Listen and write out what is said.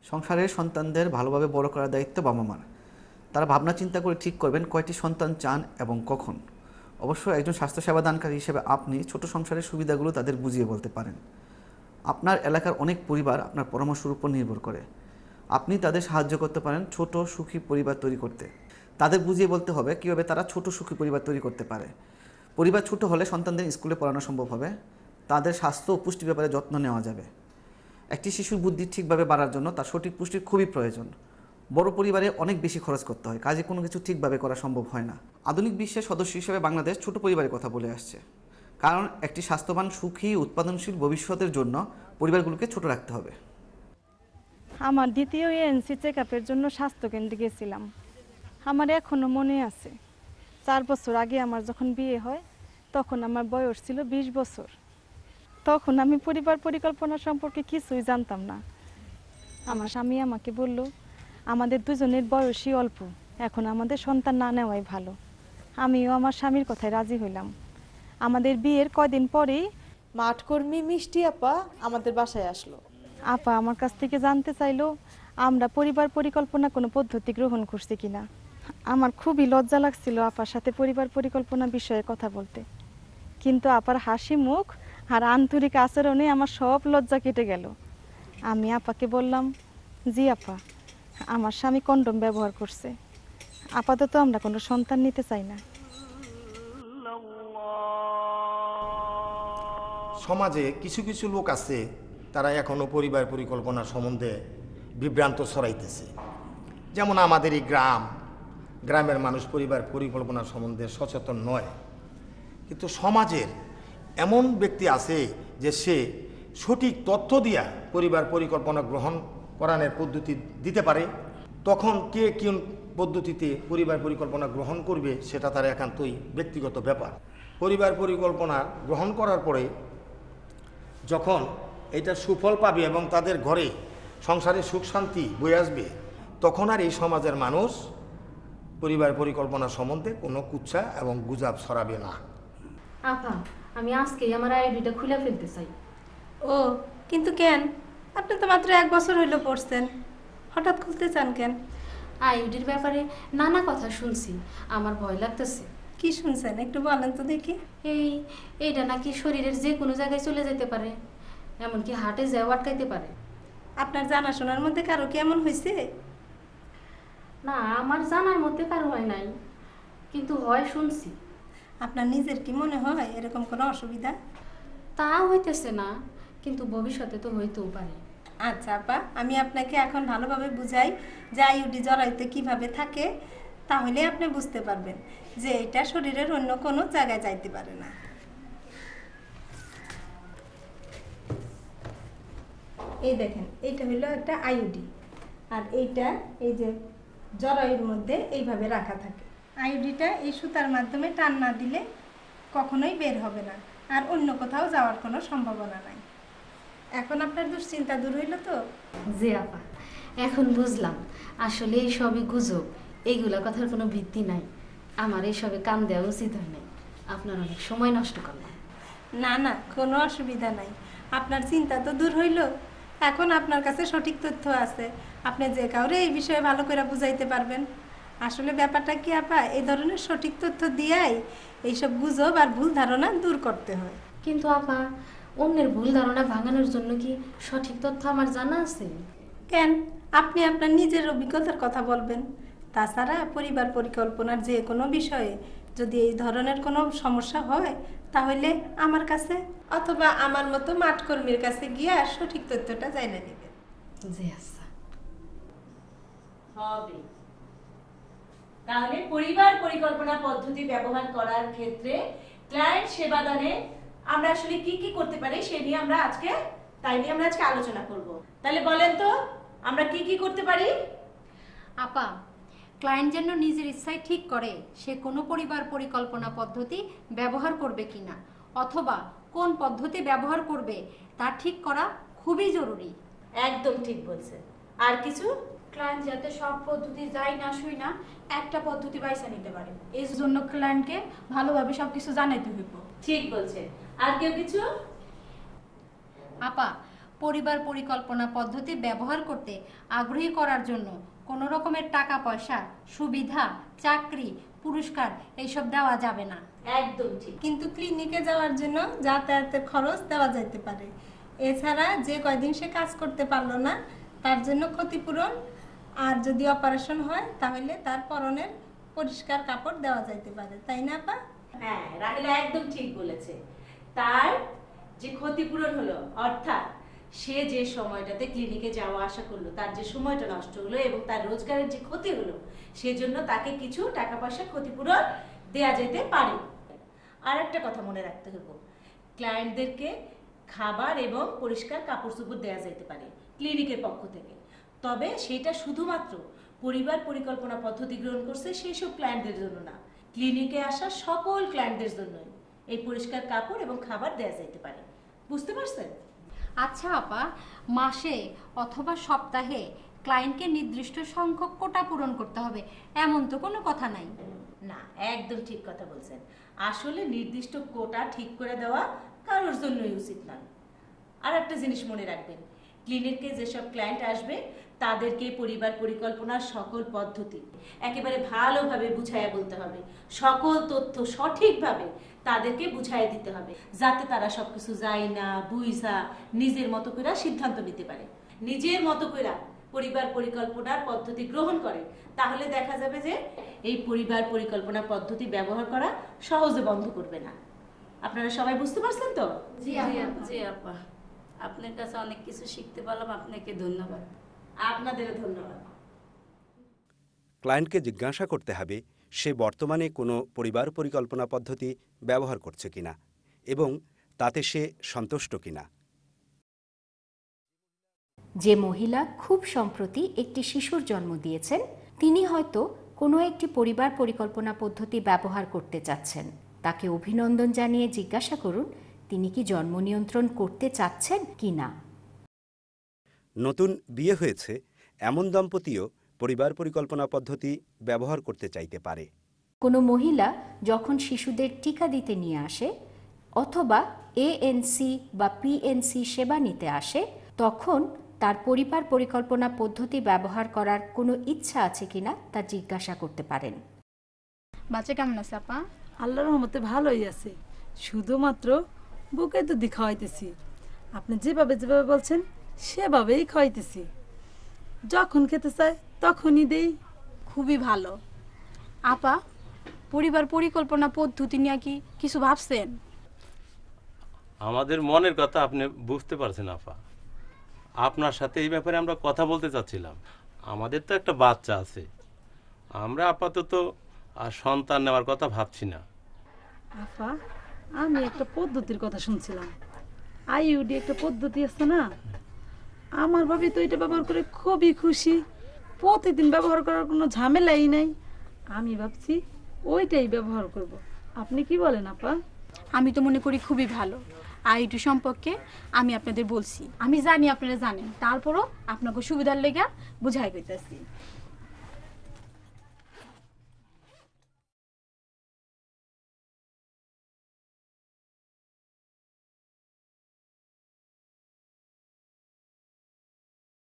সংসারের সন্তানদের ভালোভাবে বড় করার দায়িত্ব বাবা মার। তারা ভাবনা চিন্তা করে ঠিক করবেন কয়টি সন্তান চান এবং কখন। অবশ্য একজন স্বাস্থ্যসেবা দানকারী হিসেবে আপনি ছোট সংসারের সুবিধাগুলো তাদের বুঝিয়ে বলতে পারেন। আপনার এলাকার অনেক পরিবার আপনার পরামর্শের উপর নির্ভর করে। আপনি তাদের সাহায্য করতে পারেন ছোট সুখী পরিবার তৈরি করতে। তাদের বুঝিয়ে বলতে হবে কীভাবে তারা ছোট সুখী পরিবার তৈরি করতে পারে। পরিবার ছোট হলে সন্তানদের স্কুলে পড়ানো সম্ভব হবে, তাদের স্বাস্থ্য ও পুষ্টি ব্যাপারে যত্ন নেওয়া যাবে। একটি শিশুর বুদ্ধি ঠিকভাবে বাড়ার জন্য তার সঠিক পুষ্টির খুবই প্রয়োজন। বড় পরিবারে অনেক বেশি খরচ করতে হয়, কাজে কোনো কিছু ঠিকভাবে করা সম্ভব হয় না। আধুনিক বিশ্বের সদস্য হিসেবে বাংলাদেশ ছোট পরিবারের কথা বলে আসছে, কারণ একটি স্বাস্থ্যবান সুখী উৎপাদনশীল ভবিষ্যতের জন্য পরিবারগুলোকে ছোট রাখতে হবে। আমার দ্বিতীয় এএনসি চেক আপের জন্য স্বাস্থ্যকেন্দ্রে গেছিলাম। আমার এখনো মনে আছে, 4 বছর আগে আমার যখন বিয়ে হয় তখন আমার বয়স ছিল 20 বছর। তখন আমি পরিবার পরিকল্পনা সম্পর্কে কিছুই জানতাম না। আমার স্বামী আমাকে বলল, আমাদের দুজনের বয়সই অল্প, এখন আমাদের সন্তান না নেওয়াই ভালো। আমিও আমার স্বামীর কথায় রাজি হইলাম। আমাদের বিয়ের কয়দিন পরেই মাঠকর্মী মিষ্টি আপা আমাদের বাসায় আসলো। আপা আমার কাছ থেকে জানতে চাইলো আমরা পরিবার পরিকল্পনা কোনো পদ্ধতি গ্রহণ করছি কিনা। আমার খুবই লজ্জা লাগছিল আপার সাথে পরিবার পরিকল্পনা বিষয়ে কথা বলতে, কিন্তু আপার হাসি মুখ আর আন্তরিক আচরণে আমার সব লজ্জা কেটে গেল। আমি আপাকে বললাম, জি আপা, আমার স্বামী কন্ডম ব্যবহার করছে, আপাতত আমরা কোনো সন্তান নিতে চাই না। সমাজে কিছু কিছু লোক আছে, তারা এখনও পরিবার পরিকল্পনা সম্বন্ধে বিভ্রান্ত ছড়াইতেছে। যেমন আমাদের এই গ্রামের মানুষ পরিবার পরিকল্পনা সম্বন্ধে সচেতন নয়, কিন্তু সমাজের এমন ব্যক্তি আছে যে সে সঠিক তথ্য দিয়া পরিবার পরিকল্পনা গ্রহণ করানোর পদ্ধতি দিতে পারে। তখন কে কোন পদ্ধতিতে পরিবার পরিকল্পনা গ্রহণ করবে সেটা তার একান্তই ব্যক্তিগত ব্যাপার। পরিবার পরিকল্পনা গ্রহণ করার পরে যখন এটা সুফল পাবে এবং তাদের ঘরে সংসারে সুখ শান্তি বয়ে আসবে, তখন আর এই সমাজের মানুষ পরিবার পরিকল্পনা সম্বন্ধে কোনো কুচ্ছা এবং গুজব ছড়াবে না। আপা, আমি আজকেই আমার আইডিটা খুলে ফেলতে চাই। ও, কিন্তু কেন? আপনি তো মাত্র 1 বছর হইলো পড়ছেন, হঠাৎ খুলতে চান কেন? আইডির ব্যাপারে নানা কথা শুনছি, আমার ভয় লাগতেছে। কি শুনছেন একটু বলেন তো দেখি। এইটা নাকি শরীরের যে কোনো জায়গায় চলে যেতে পারে, এমনকি হার্টে যাও আটকাইতে পারে। আপনার জানাশোনার মধ্যে কারো কি এমন হয়েছে? না, আমার জানার মধ্যে কারো হয় নাই, কিন্তু হয় শুনছি। আপনার নিজের কি মনে হয় এরকম কোনো অসুবিধা? তা হইতেছে না, কিন্তু ভবিষ্যতে তো হইতেও পারে। আচ্ছা আপা, আমি আপনাকে এখন ভালোভাবে বুঝাই যে আইইডি জরায়ুতে কিভাবে থাকে, তাহলে আপনি বুঝতে পারবেন যে এটা শরীরের অন্য কোনো জায়গায় যাইতে পারে না। এই দেখেন, এইটা হলো একটা আইইডি, আর এইটা এই যে জরায়ুর মধ্যে এইভাবে রাখা থাকে। আইইডিটা এই সুতার মাধ্যমে টান না দিলে কখনোই বের হবে না, আর অন্য কোথাও যাওয়ার কোনো সম্ভাবনা নাই। এখন আপনার দুশ্চিন্তা দূর হইল তো? জি আপা, এখন বুঝলাম আসলে এই সবই গুজব, এইগুলা কথার কোনো ভিত্তি নাই। আমার এইসবে কান দেওয়া উচিত হয় নাই, আপনার অনেক সময় নষ্ট করলাম। না না, কোনো অসুবিধা নাই, আপনার চিন্তা তো দূর হইল। এখন আপনার কাছে সঠিক তথ্য আছে, আপনি যে কাউরে এই বিষয়ে ভালো করে বুঝাইতে পারবেন। আসলে ব্যাপারটা কি আপা, এই ধরনের সঠিক তথ্য দিয়াই এইসব গুজব আর ভুল ধারণা দূর করতে হয়। কিন্তু আপা, অন্যের ভুল ধারণা ভাঙানোর জন্য কি সঠিক তথ্য আমার জানা আছে? কেন, আপনি আপনার নিজের অভিজ্ঞতার কথা বলবেন। তাছাড়া পরিবার পরিকল্পনার যে কোনো বিষয়ে যদি এই ধরনের কোনো সমস্যা হয়, তাহলে আমার কাছে অথবা আমার মতো মাঠকর্মীর কাছে গিয়ে সঠিক তথ্যটা জানা নেবেন। জি আচ্ছা। হবে। তাহলে পরিবার পরিকল্পনা পদ্ধতি ব্যবহার করার ক্ষেত্রে ক্লায়েন্ট সেবাদানে আমরা আসলে কি কি করতে পারি সে নিয়ে আমরা আজকে আলোচনা করব। তাহলে বলেন তো আমরা কি কি করতে পারি? আপা, ক্লায়েন্ট যেন নিজের ইচ্ছায় ঠিক করে সে কোনো পরিবার পরিকল্পনা পদ্ধতি ব্যবহার করবে কিনা, অথবা কোন পদ্ধতি ব্যবহার করবে তা ঠিক করা খুবই জরুরি। একদম ঠিক বলছেন। আর কিছু? ক্লায়েন্ট যাতে সব পদ্ধতি যাই না শুই না একটা পদ্ধতি বাইসা নিতে পারে, এই জন্য ক্লায়েন্টকে ভালোভাবে সবকিছু জানাইতে হইব। ঠিক বলছেন। আর কেউ কিছু? আপা, পরিবার পরিকল্পনা পদ্ধতি ব্যবহার করতে আগ্রহী করার জন্য কোনো রকমের টাকা পয়সা, সুবিধা, চাকরি, পুরস্কার এইসব দেওয়া যাবে না। একদম ঠিক। কিন্তু ক্লিনিকে যাওয়ার জন্য যাতায়াতের খরচ দেওয়া যেতে পারে। এছাড়া যে কয়দিন সে কাজ করতে পারলো না তার জন্য ক্ষতিপূরণ, আর যদি অপারেশন হয় তাহলে তার পরনের পরিষ্কার কাপড় দেওয়া যাইতে পারে, তাই না আপা? হ্যাঁ, রাহেলা একদম ঠিক বলেছে। তার যে ক্ষতিপূরণ হলো, অর্থাৎ সে যে সময়টাতে ক্লিনিকে যাওয়া আসা করলো, তার যে সময়টা নষ্ট হলো এবং তার রোজগারের যে ক্ষতি হলো, সেজন্য তাকে কিছু টাকা পয়সা ক্ষতিপূরণ দেয়া যেতে পারে। আর একটা কথা মনে রাখতে হবে, ক্লায়েন্টদেরকে খাবার এবং পরিষ্কার কাপড় চোপড় দেওয়া যেতে পারে ক্লিনিকের পক্ষ থেকে। তবে সেটা শুধুমাত্র পরিবার পরিকল্পনা পদ্ধতি গ্রহণ করছে সেই সব ক্লায়েন্টদের জন্য না, ক্লিনিকে আসা সকল ক্লায়েন্টদের জন্যই এই পরিষ্কার কাপড় এবং খাবার দেওয়া যেতে পারে। বুঝতে পারছেন? আচ্ছা আপা, মাসে অথবা সপ্তাহে ক্লায়েন্টকে নির্দিষ্ট সংখ্যক কোটা পূরণ করতে হবে এমন তো কোনো কথা নাই। না, একদম ঠিক কথা বলছেন। আসলে নির্দিষ্ট কোটা ঠিক করে দেওয়া কারোর জন্যই উচিত নয়। আর একটা জিনিস মনে রাখবেন, ক্লিনিকে যেসব ক্লায়েন্ট আসবে তাদেরকে পরিবার পরিকল্পনার সকল পদ্ধতি একেবারে ভালোভাবে বুঝাইয়া বলতে হবে, সকল তথ্য সঠিকভাবে তাদেরকে বুঝাইয়া দিতে হবে, যাতে তারা সবকিছু যায় না বুঝা নিজের মতো করে সিদ্ধান্ত নিতে পারে। নিজের মতো করে পরিবার পরিকল্পনার পদ্ধতি গ্রহণ করে, তাহলে দেখা যাবে যে এই পরিবার পরিকল্পনা পদ্ধতি ব্যবহার করা সহজে বন্ধ করবে না। আপনারা সবাই বুঝতে পারছেন তো? জি আপা, আপনার কাছে অনেক কিছু শিখতে পারলাম, আপনাকে ধন্যবাদ। আপনাদেরও ধন্যবাদ। ক্লায়েন্টকে জিজ্ঞাসা করতে হবে সে বর্তমানে কোনো পরিবার পরিকল্পনা পদ্ধতি ব্যবহার করছে কিনা এবং তাতে সে সন্তুষ্ট কিনা। যে মহিলা খুব সম্প্রতি একটি শিশুর জন্ম দিয়েছেন তিনি হয়তো কোনো একটি পরিবার পরিকল্পনা পদ্ধতি ব্যবহার করতে চাচ্ছেন, তাকে অভিনন্দন জানিয়ে জিজ্ঞাসা করুন তিনি কি জন্ম নিয়ন্ত্রণ করতে চাচ্ছেন কি না। নতুন বিয়ে হয়েছে এমন দম্পতিও পরিবার পরিকল্পনা পদ্ধতি ব্যবহার করতে চাইতে পারে। কোনো মহিলা যখন শিশুদের টিকা দিতে নিয়ে আসে অথবা এএনসি বা পিএনসি সেবা নিতে আসে তখন তার পরিবার পরিকল্পনা পদ্ধতি ব্যবহার করার কোনো ইচ্ছা আছে কিনা তা জিজ্ঞাসা করতে পারেন। বাচ্চা কেমন আছে আপা? আল্লাহর রহমতে ভালোই আছে, শুধুমাত্র বুকে দুধ খাওয়াইতেছি। আপনি যেভাবে যেভাবে বলছেন সেভাবেই খাওয়াইতেছি, যখন খেতে চায় তখনই দেই। খুবই ভালো। আপা, পরিবার পরিকল্পনা পদ্ধতি নিয়ে কি কিছু ভাবছেন? আমাদের মনের কথা আপনি বুঝতে পারছেন আপা, আপনার সাথে এই ব্যাপারে আমরা কথা বলতে চাচ্ছিলাম। আমাদের তো একটা বাচ্চা আছে, আমরা আপাতত আর সন্তান নেওয়ার কথা ভাবছি না। আপা, আমি একটা পদ্ধতির কথা শুনছিলাম, আইইউডি একটা পদ্ধতি আছে না, আমার ভাবি তো এটা ব্যবহার করে খুবই খুশি, প্রতিদিন ব্যবহার করার কোনো ঝামেলাই নাই। আমি ভাবছি ওইটাই ব্যবহার করব। আপনি কি বলেন আপা? আমি তো মনে করি খুবই ভালো। আইইডি সম্পর্কে আমি আপনাদের বলছি, আমি জানি আপনারা জানেন, তারপরও আপনাকে সুবিধার লেগে বুঝাই কইতাছি।